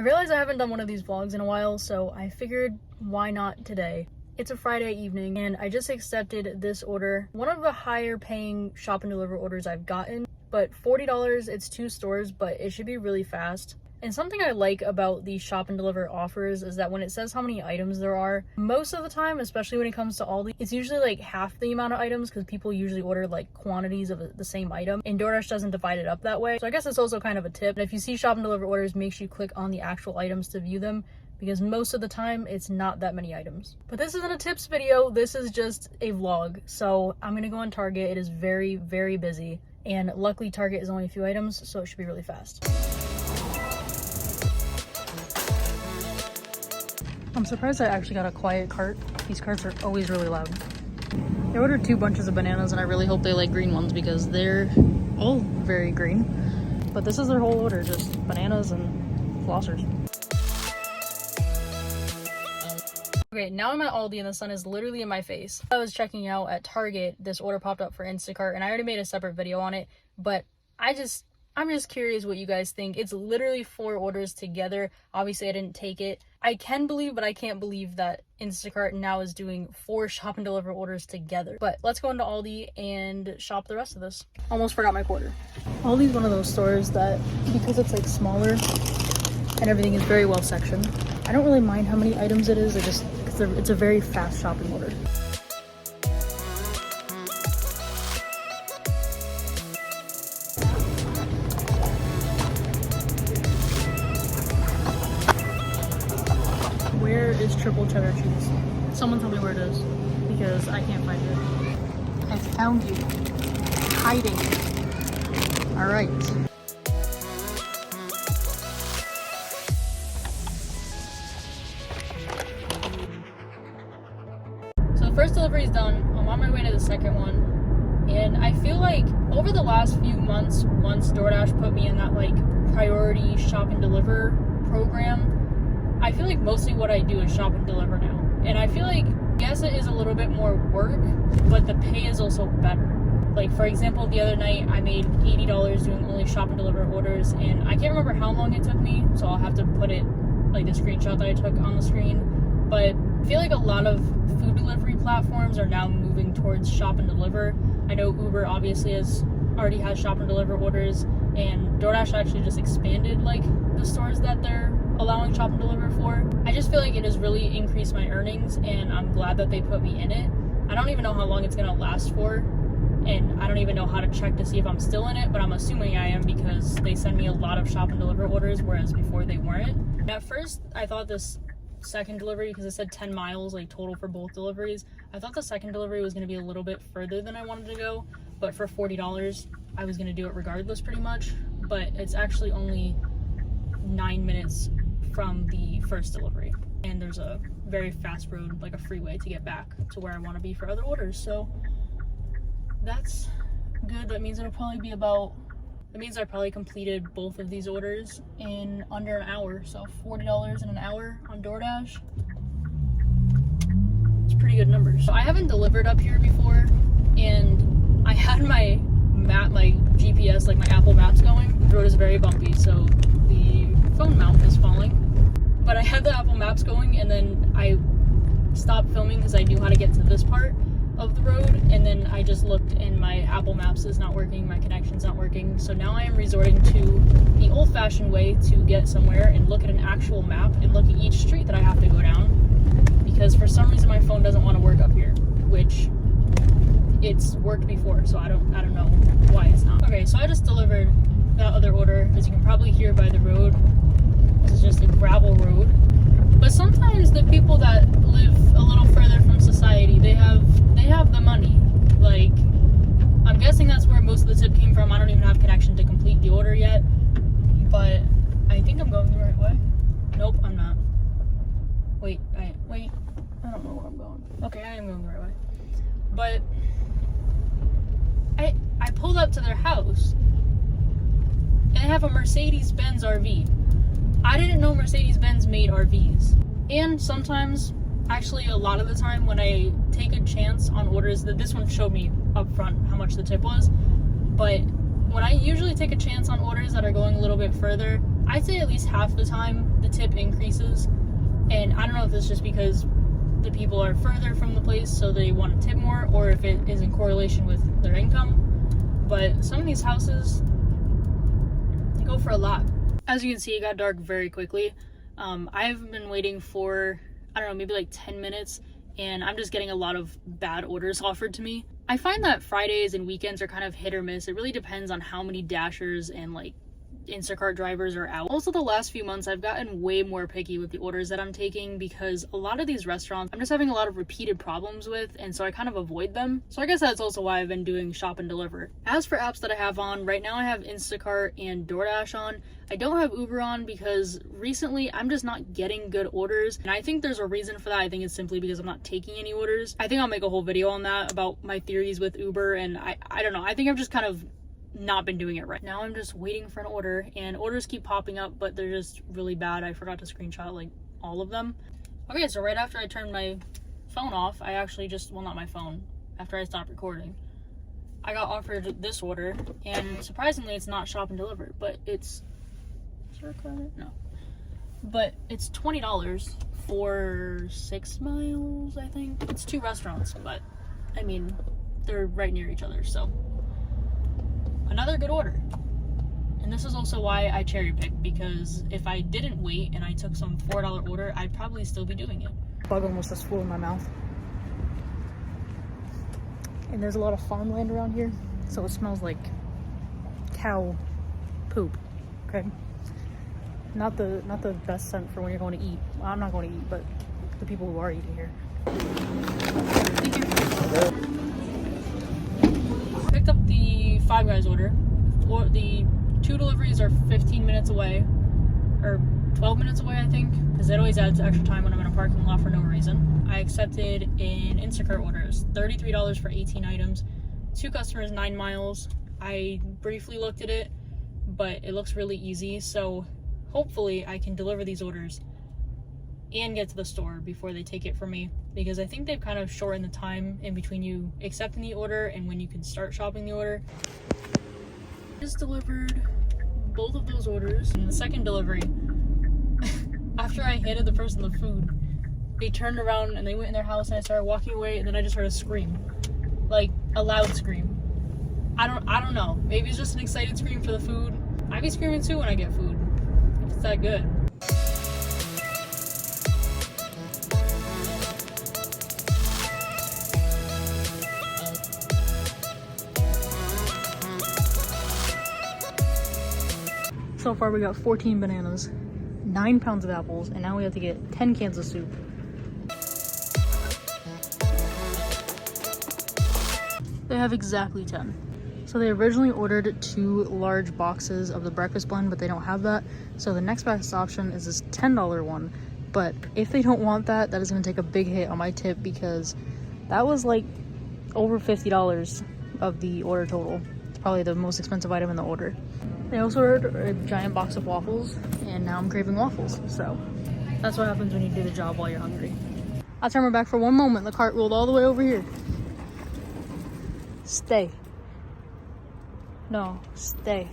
I realized I haven't done one of these vlogs in a while, so I figured why not today. It's a Friday evening and I just accepted this order. One of the higher paying shop and deliver orders I've gotten, but $40, it's 2 stores, but it should be really fast. And something I like about these shop and deliver offers is that when it says how many items there are, most of the time, especially when it comes to Aldi, it's usually like half the amount of items because people usually order like quantities of the same item, and Doordash doesn't divide it up that way. So I guess it's also kind of a tip. And if you see shop and deliver orders, make sure you click on the actual items to view them, because most of the time it's not that many items. But this isn't a tips video, this is just a vlog. So I'm gonna go on Target. It is very, very busy. And luckily Target is only a few items, so it should be really fast. I'm surprised I actually got a quiet cart. These carts are always really loud. I ordered 2 bunches of bananas and I really hope they like green ones because they're all very green. But this is their whole order, just bananas and flossers. Okay, now I'm at Aldi and the sun is literally in my face. I was checking out at Target, this order popped up for Instacart and I already made a separate video on it, but I'm just curious what you guys think. It's literally 4 orders together. Obviously I didn't take it. I can believe, but I can't believe that Instacart now is doing 4 shop and deliver orders together. But let's go into Aldi and shop the rest of this. Almost forgot my quarter. Aldi's one of those stores that, because it's like smaller and everything is very well sectioned, I don't really mind how many items it is. It's a very fast shopping order. Where is triple cheddar cheese? Someone tell me where it is, because I can't find it. I found you. Hiding. Alright. So the first delivery is done. I'm on my way to the second one. And I feel like over the last few months, once Doordash put me in that like priority shop and deliver program, I feel like mostly what I do is shop and deliver now. And I feel like, yes, it is a little bit more work, but the pay is also better. Like, for example, the other night I made $80 doing only shop and deliver orders, and I can't remember how long it took me, so I'll have to put it, like the screenshot that I took on the screen. But I feel like a lot of food delivery platforms are now moving towards shop and deliver. I know Uber obviously already has shop and deliver orders, and DoorDash actually just expanded like the stores that they're allowing shop and deliver for. I just feel like it has really increased my earnings, and I'm glad that they put me in it. I don't even know how long it's gonna last for, and I don't even know how to check to see if I'm still in it, but I'm assuming I am because they send me a lot of shop and deliver orders, whereas before they weren't. At first, I thought this second delivery, because it said 10 miles like total for both deliveries, I thought the second delivery was gonna be a little bit further than I wanted to go, but for $40, I was gonna do it regardless pretty much, but it's actually only 9 minutes from the first delivery, and there's a very fast road, like a freeway, to get back to where I want to be for other orders. So that's good. That means I probably completed both of these orders in under an hour. So $40 in an hour on DoorDash, it's pretty good numbers. So I haven't delivered up here before, and I had my map, my GPS, like my Apple Maps going. The road is very bumpy, so the phone mount is falling, but I had the Apple Maps going, and then I stopped filming because I knew how to get to this part of the road, and then I just looked and my Apple Maps is not working, my connection's not working, so now I am resorting to the old-fashioned way to get somewhere and look at an actual map and look at each street that I have to go down, because for some reason my phone doesn't want to work up here, which it's worked before, so I don't know why it's not. Okay, so I just delivered that other order. As you can probably hear by the road, this is just a gravel road. But sometimes the people that live a little further from society, they have the money. Like, I'm guessing that's where most of the tip came from. I don't even have connection to complete the order yet, but I think I'm going the right way. Nope, I'm not. Wait, I don't know where I'm going. Okay, I am going the right way. But I pulled up to their house, and they have a Mercedes-Benz RV. I didn't know Mercedes-Benz made RVs. And sometimes, actually a lot of the time, when I take a chance on orders, this one showed me up front how much the tip was, but when I usually take a chance on orders that are going a little bit further, I'd say at least half the time the tip increases. And I don't know if it's just because the people are further from the place so they want to tip more, or if it is in correlation with their income. But some of these houses, they go for a lot. As you can see, it got dark very quickly. I've been waiting for, I don't know, maybe like 10 minutes, and I'm just getting a lot of bad orders offered to me. I find that Fridays and weekends are kind of hit or miss. It really depends on how many Dashers and like Instacart drivers are out. Also, the last few months I've gotten way more picky with the orders that I'm taking, because a lot of these restaurants I'm just having a lot of repeated problems with, and so I kind of avoid them. So I guess that's also why I've been doing shop and deliver. As for apps that I have on right now, I have Instacart and Doordash on. I don't have Uber on because recently I'm just not getting good orders, and I think there's a reason for that. I think it's simply because I'm not taking any orders. I think I'll make a whole video on that, about my theories with Uber, and I don't know, I think I've just kind of not been doing it right. Now I'm just waiting for an order, and orders keep popping up, but they're just really bad. I forgot to screenshot like all of them. Okay, so right after I turned my phone off, I actually just, well, not my phone, after I stopped recording, I got offered this order, and surprisingly it's not shop and deliver, but it's, no, but it's $20 for 6 miles, I think. It's 2 restaurants, but I mean, they're right near each other, so another good order. And this is also why I cherry picked, because if I didn't wait and I took some $4 order, I'd probably still be doing it. Bug almost just flew in my mouth. And there's a lot of farmland around here, so it smells like cow poop, okay? Not the best scent for when you're going to eat. Well, I'm not going to eat, but the people who are eating here. Thank you. Picked up the Five Guys order. Or the 2 deliveries are 15 minutes away, or 12 minutes away, I think, because it always adds extra time when I'm in a parking lot for no reason. I accepted an Instacart orders, $33 for 18 items, 2 customers, 9 miles. I briefly looked at it, but it looks really easy, so hopefully I can deliver these orders and get to the store before they take it from me, because I think they've kind of shortened the time in between you accepting the order and when you can start shopping the order. Just delivered both of those orders. And the second delivery, after I handed the person the food, they turned around and they went in their house, and I started walking away, and then I just heard a scream, like a loud scream. I don't know, maybe it's just an excited scream for the food. I be screaming too when I get food. It's that good. So far we got 14 bananas, 9 pounds of apples, and now we have to get 10 cans of soup. They have exactly 10. So they originally ordered 2 large boxes of the breakfast blend, but they don't have that. So the next best option is this $10 one. But if they don't want that, that is going to take a big hit on my tip, because that was like over $50 of the order total. It's probably the most expensive item in the order. They also ordered a giant box of waffles, and now I'm craving waffles. So that's what happens when you do the job while you're hungry. I'll turn my back for one moment. The cart rolled all the way over here. Stay. No, stay.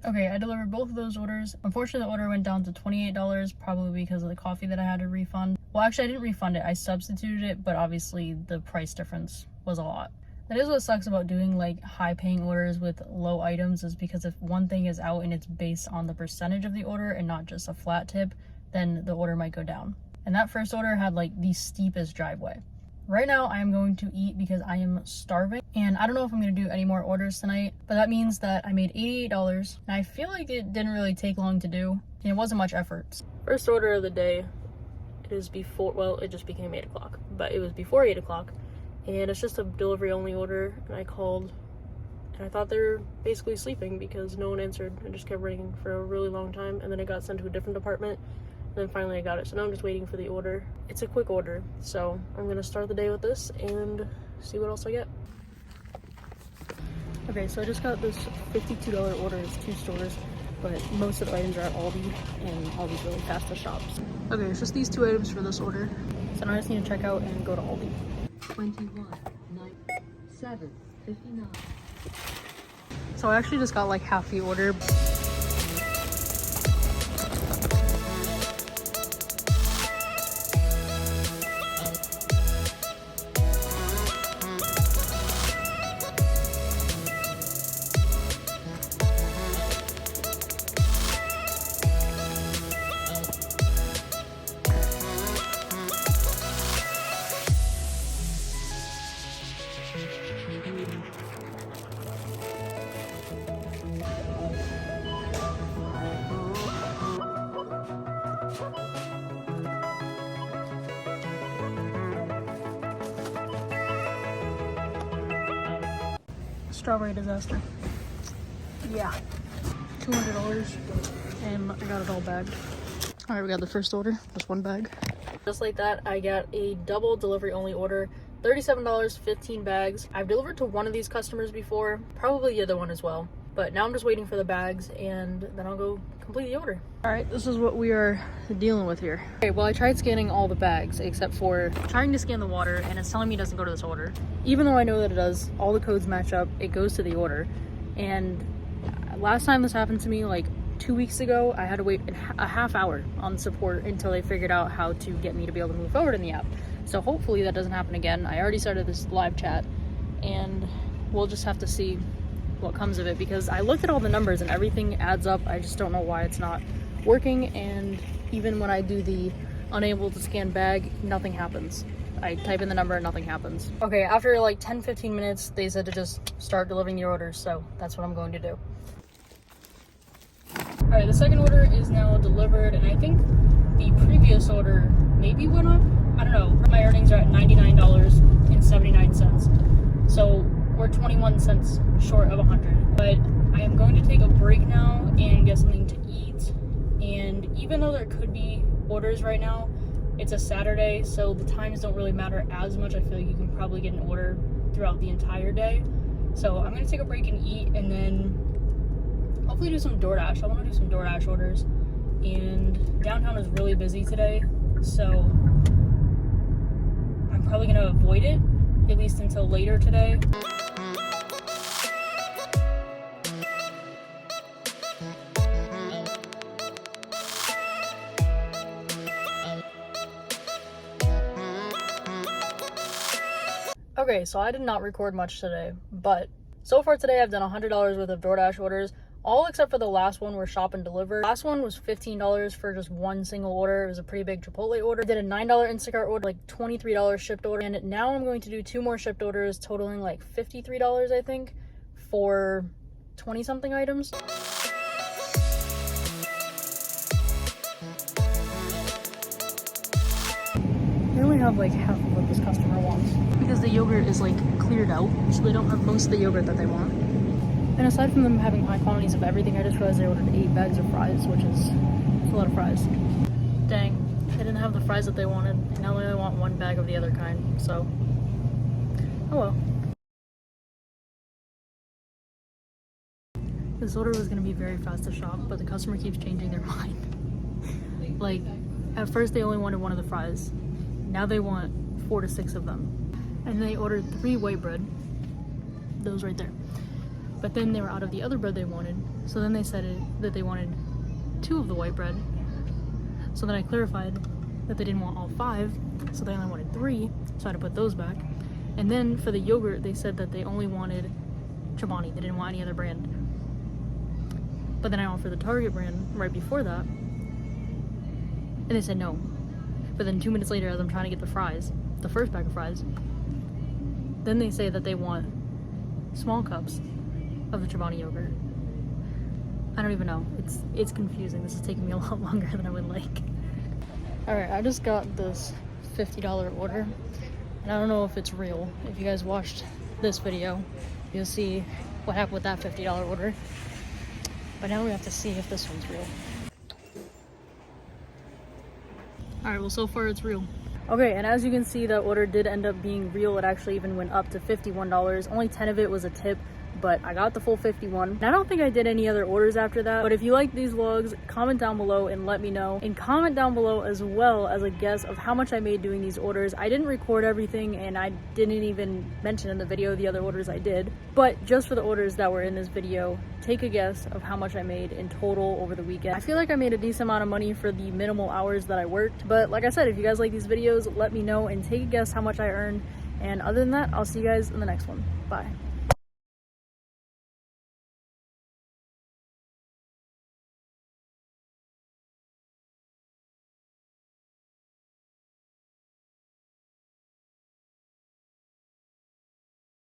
Okay, I delivered both of those orders. Unfortunately, the order went down to $28, probably because of the coffee that I had to refund. Well, actually, I didn't refund it. I substituted it, but obviously the price difference was a lot. That is what sucks about doing like high paying orders with low items, is because if one thing is out and it's based on the percentage of the order and not just a flat tip, then the order might go down. And that first order had like the steepest driveway. Right now I am going to eat because I am starving, and I don't know if I'm going to do any more orders tonight, but that means that I made $88, and I feel like it didn't really take long to do, and it wasn't much effort. First order of the day, it is before, well, it just became 8 o'clock, but it was before 8 o'clock. And it's just a delivery only order, and I called and I thought they were basically sleeping because no one answered. It just kept ringing for a really long time, and then it got sent to a different department, and then finally I got it. So now I'm just waiting for the order. It's a quick order, so I'm gonna start the day with this and see what else I get. Okay, so I just got this $52 order. It's 2 stores, but most of the items are at Aldi, and Aldi's really fast to shop. Okay, it's just these 2 items for this order. So now I just need to check out and go to Aldi. 21, 9, 7, 59. So I actually just got like half the order. Strawberry disaster. Yeah. $200 and I got it all bagged. All right, we got the first order, just one bag. Just like that, I got a double delivery only order, $37, 15 bags. I've delivered to one of these customers before, probably the other one as well. But now I'm just waiting for the bags and then I'll go complete the order. All right, this is what we are dealing with here. Okay, well, I tried scanning all the bags except for trying to scan the water and it's telling me it doesn't go to this order. Even though I know that it does, all the codes match up, it goes to the order. And last time this happened to me, like 2 weeks ago, I had to wait a half hour on support until they figured out how to get me to be able to move forward in the app. So hopefully that doesn't happen again. I already started this live chat and we'll just have to see what comes of it, because I looked at all the numbers and everything adds up. I just don't know why it's not working, and even when I do the unable to scan bag, nothing happens. I type in the number and nothing happens. Okay, after like 10-15 minutes, they said to just start delivering the orders, so that's what I'm going to do. All right, the second order is now delivered, and I think the previous order maybe went up. I don't know. My earnings are at $99.79, so we're 21 cents short of 100. But I am going to take a break now and get something to eat. And even though there could be orders right now, it's a Saturday, so the times don't really matter as much. I feel like you can probably get an order throughout the entire day. So I'm gonna take a break and eat, and then hopefully do some Doordash. I want to do some Doordash orders. And downtown is really busy today, so I'm probably gonna avoid it, at least until later today. Okay, so I did not record much today, but so far today I've done $100 worth of Doordash orders, all except for the last one where shop and deliver. Last one was $15 for just one single order. It was a pretty big Chipotle order. I did a $9 Instacart order, like $23 shipped order, and now I'm going to do 2 more shipped orders totaling like $53, I think, for 20 something items. They only have like half of what this customer wants because the yogurt is like cleared out, so they don't have most of the yogurt that they want. And aside from them having high quantities of everything, I just realized I ordered 8 bags of fries, which is a lot of fries. Dang, they didn't have the fries that they wanted, and now they only want 1 bag of the other kind, so oh well. This order was gonna be very fast to shop, but the customer keeps changing their mind. Like, at first they only wanted 1 of the fries. Now they want 4 to 6 of them. And they ordered 3 white bread. Those right there. But then they were out of the other bread they wanted. So then they said that they wanted 2 of the white bread. So then I clarified that they didn't want all 5. So they only wanted 3. So I had to put those back. And then for the yogurt, they said that they only wanted Chobani. They didn't want any other brand. But then I offered the Target brand right before that. And they said no. But then 2 minutes later, as I'm trying to get the fries, the first bag of fries, then they say that they want small cups of the Chobani yogurt. I don't even know. It's confusing. This is taking me a lot longer than I would like. Alright, I just got this $50 order, and I don't know if it's real. If you guys watched this video, you'll see what happened with that $50 order. But now we have to see if this one's real. Alright, well, so far it's real. Okay, and as you can see, that order did end up being real. It actually even went up to $51. Only 10 of it was a tip, but I got the full 51. And I don't think I did any other orders after that, but if you like these vlogs, comment down below and let me know. And comment down below as well as a guess of how much I made doing these orders. I didn't record everything, and I didn't even mention in the video the other orders I did, but just for the orders that were in this video, take a guess of how much I made in total over the weekend. I feel like I made a decent amount of money for the minimal hours that I worked, but like I said, if you guys like these videos, let me know and take a guess how much I earned. And other than that, I'll see you guys in the next one. Bye.